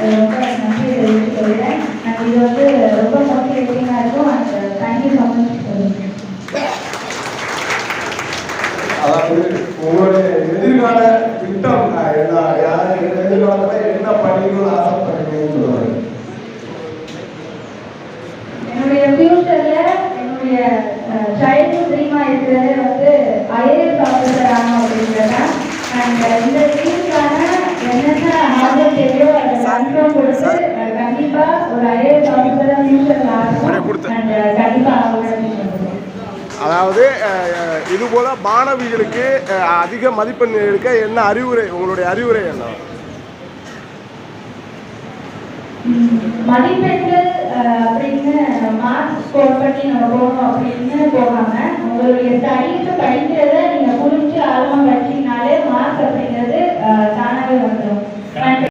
ரொம்ப நன்றியை தெரிவித்துக் கொள்கிறேன். இது வந்து ரொம்ப மோட்டிவேட்டிங்காக இருக்கும். And thank you so much. அதாவது உங்களுடைய எதிர்கால திட்டம் எதிர்காலத்தில் என்ன படிக்கணும்னு ஆசைப்படுறீங்கன்னு சொல்லுவாங்க. என்னுடைய ஃபியூச்சர்ல என்னுடைய சைல்டு ட்ரீமா இருக்கிறது வந்து ஐஏஎஸ் ஆஃபீஸர் ஆகணும் அப்படிங்கிறதா. அண்ட் இந்த ட்ரீமுக்கான என்னென்ன ஆர்டர் தேவையோ அதை கன்ஃபார்ம் கொடுத்து கண்டிப்பா ஒரு ஐஏஎஸ் ஆஃபீஸராக ஃபியூச்சர்ல ஆகணும். அண்ட் கண்டிப்பா ஆகணும். அதாவது இதுபோல மாணவிகளுக்கு அதிக மதிப்பெண் எடுக்க என்ன அறிவுரை, உங்களுடைய அறிவுரை என்ன? மதிப்பெண்கள் அப்படின்னு மார்க்ஸ் ஸ்கோர் பண்ணி நம்ம போகணும் அப்படின்னு போகாம உங்களுடைய ஸ்டடீஸை படிக்கிறத நீங்க புரிஞ்சு ஆர்வம் வச்சீங்கனாலே மார்க்ஸ் அப்படிங்கிறது தானாகவே வந்துடும்.